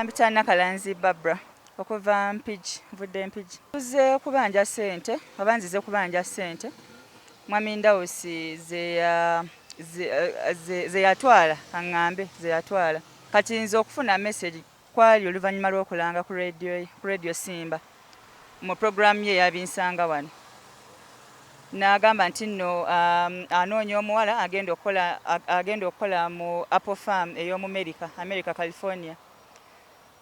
Mpitana Kalanzi Barbara okuva Mpigi vudde Mpigi. Tuze kubanja sente abanzize kubanja sente Mwami Ndausi ze yatwala angambe ze yatwala kati nzo okufuna message kwali oluvanyuma lw'okulanga ku radio Simba mu program ye yabinsanga wano n'agamba nti nno anoonya omuwala agenda okukola mu Apple Farm ey'omu America California.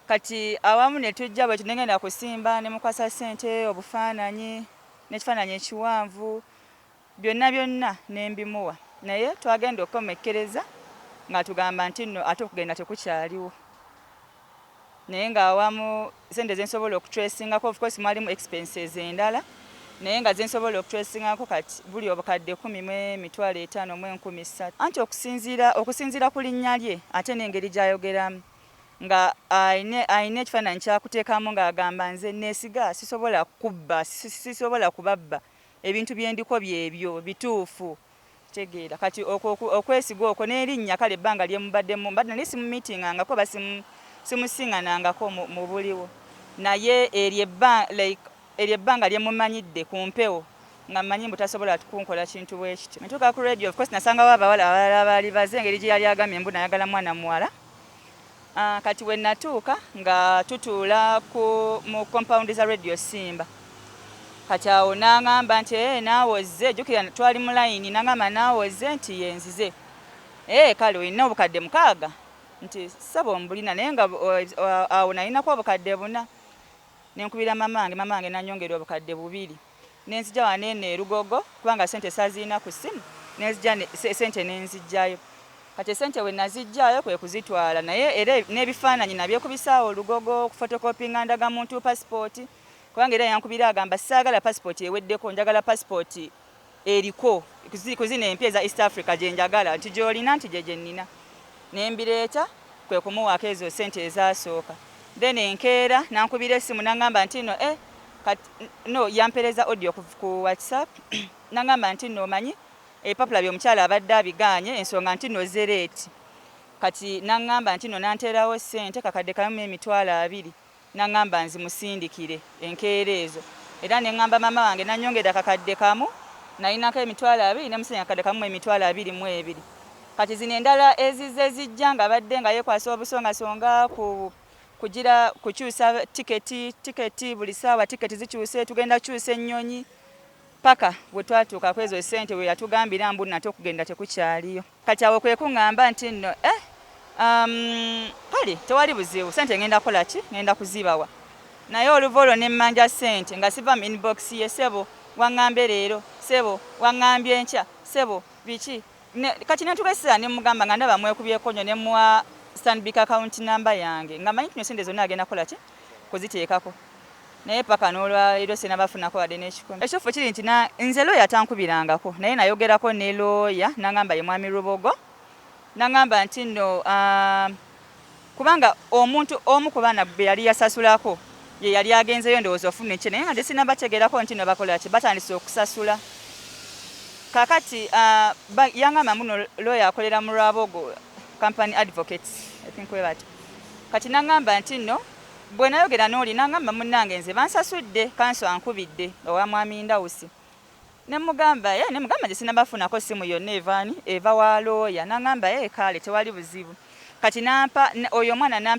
Kati awamu ne tujja bwe tunengenda kusimba ne mukwasa sente obufaananyi n'ekifaananyi ekiwanvu byonna nembimuwa naye twagenda okukomekkereza nga tugamba nti nno ate okugenda tekukyaliwo naye ng'awamu sente zensobola okutracingako of course mwalimu expenses endala naye nga zensobola okutracingako kati buli obukadde 10,000 mu 10,300 anti okusinziira ku linnya lye ate n'engeri gy'ayogeramu nga aine ekifaananyi kyakuteekamu ng'agamba nze neesiga sisobola kubba sisobola kubabba ebintu byendiko byebyo bituufu tegeera kati okwesiga okwo n'erinnya kale ebbanga lyemubaddemu mbadde nali simu meetingangako simusiŋŋanangako mu buliwo naye eryo ebbanga lyemumanyidde ku mpewo nga mmanyi mbu tasobola kunkola kintu bwe kityo. Ntuuka ku radio of course nasangawo abawala abalala abaali baze engeri gye yali agambye mbu nayagala mwana muwala. Kati we natuuka nga tutuula mu compound za Radio Simba. Kati awo n'angamba nti naawe ozze jjukira twali mu layini n'angamba naawe ozze nti yenzize. Kale olina obukadde 6 nti saba ombulina naye nga awo nalinako obukadde 4 nenkubira mamange nanyongera obukadde 2 nenzija waneene erugogo kubanga sente saziina ku simu nenzija sente nenzijjayo. Kati sente we nazijjayo kwe kuzitwala naye era n'ebifaananyi nabyo kubisaawo olugogo okufotokopinga ndagamuntu passport kubanga era yankubira agamba saagala passport eweddeko njagala passport eriko kuzina empya za East Africa gye njagala nti gy'olina nti gye nnina nembireeta kwe kumuwaako ezo sente ezasooka then enkeera nankubira essimu nangamba nti no yampereza audio ku WhatsApp nangamba nti no manyi epapula by'omukyala abadde abiganye ensonga nti no zereti kati nangamba nti no nanterawo sente kakadde kamu 2,000 nangamba nzimusindikire enkeera ezo era nengamba mama wange nanyongera kakadde kamu nalinako 2,000 nemusenya kakadde kamu 2,200 kati zino endala ezize zijja nga badde nga yekwasa obusongasonga kugira kukyusa tiketi buli saawa tiketi zikyuse tugenda kukyusa ennyonyi paka bwe twatuuka kwezo sente we yatugambira mbu nate okugenda tekukyaliyo. Kati awo kwe kuŋŋamba nti nno kale tewali buzibu sente ngenda kukola ki ngenda kuzibawa naye oluva olwo nemmanja sente nga siva mu inbox ye sebo waŋŋambe leero sebo waŋŋambye enkya sebo biki kati netugesa nemugamba nga ndaba mwekubyeko nnyo nemuwa Stanbic account number yange nga manyi kino sente zonna agenda kukola ki kuziteekako naye paka n'olwaleero sinabafunako wadde n'ekikumi. Ekifo kiri nti nze looya tankubirangako naye nayogerako ne looya nangamba ye mwami Rubogo nangamba nti nno kubanga omuntu omu ku baana be yali yasasulako ye yali agenzeyo ndowooza ofuna ekye naye nga sinabategeerako nti no bakola ki batandise okusasula kakati yangamba muno looya akolera mu Rwabogo company advocates I think we bati kati nangamba nti nno bwe nayogera n'oli nangamba munnange nze bansasudde kanso ankubidde owa Mwami Ndausi nemugamba nze sinabafunako simu yonna eva wa looya nangamba kale tewali buzibu kati nampa oyo mwana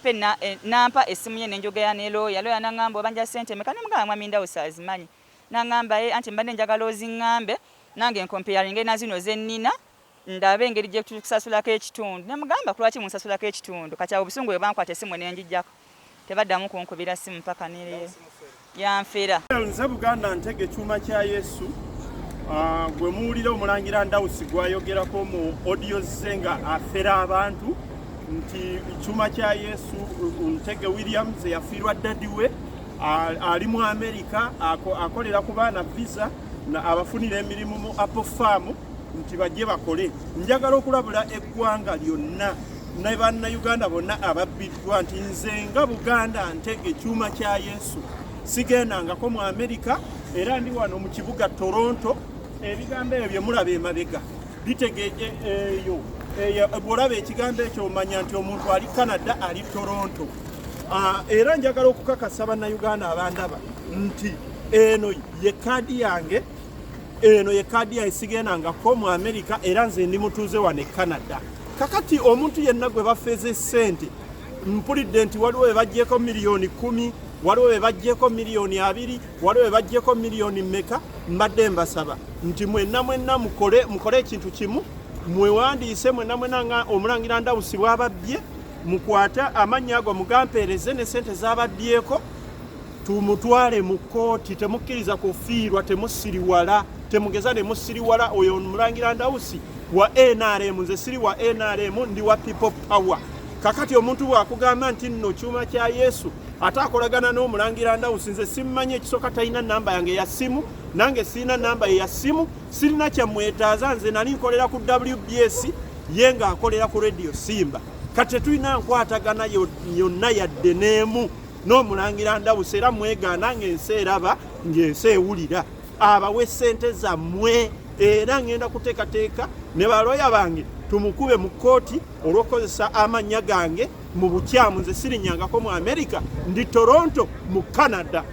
nampa essimu ye nenjogera ne looya nangamba obanja sente meka nemugamba Mwami Ndausi azimanyi nangamba anti mbadde njagala oziŋŋambe nange nkompeyalinge na zino zennina ndabe engeri gye tukusasulako ekitundu nemugamba kulwaki munsasulako ekitundu kati awo busungu bwe bankwata essimu nenjijjako tebaddamu kunkubira simu mpaka neleero yanfera. Nze Buganda ntege kyuma kya Yesu gwe muwulira Omulangira Ndausi gwayogerako mu audio ze nga afera abantu nti kyuma kya Yesu Ntege Williams yafiirwa daddy we ali mu America akolera ku baana visa abafunira emirimu mu Apple Farm nti bajje bakole. Njagala okulabula eggwanga lyonna ne bannayuganda bonna ababbiddwa nti nze nga Buganda Ntege kyuma kya Yesu sigendangako mu America era ndi wano mu kibuga Toronto ebigambo ebyo mulaba emabega bitegeeje eyo bw'olaba ekigambo ekyo omanya nti omuntu ali Canada ali Toronto era njagala okukakasa bannayuganda abandaba nti eno ye kaadi yange sigendangako mu America era nze ndi mutuuze wano e Canada. Kakati omuntu yenna gwe bafeeze ssente mpulidde nti waliwo bebaggyeko miliyoni 10, waliwo bebaggyeko miliyoni 2, waliwo bebaggyeko miliyoni mmeka. Mbadde mbasaba nti mwenna mukole ekintu kimu, mwewandiise mwenna nga Omulangira Ndausi bw'ababbye, mukwata amannya ago mugampeereze ne ssente z'abaddyeko, tumutwale mu kkooti. Temukkiriza kufiirwa, temugeza ne musiriwala. Oyo Omulangira Ndausi wa NRM, nze siri wa NRM, ndi wa People Power. Kakati omuntu bw'akugamba nti nno kyuma kya Yesu ate akolagana n'Omulangira Ndausi, nze simmanyi ekisooka talina namba yange ya simu, nange sirina namba ya simu, sirina kyamwetaaza. Nze nali nkolera ku WBS, ye ng'akolera ku Radio Simba. Kati tulina nkwatagana yonna yadde n'emu n'Omulangira Ndausi, era mwegaana ng'ensi eraba ng'ensi ewulira. Abawe ssente zammwe, era ngenda kuteekateeka ne baloya bange tumukube mu kkooti olw'okukozesa amannya gange mu bukyamu. Nze sirinyangako mu America, ndi Toronto mu Canada.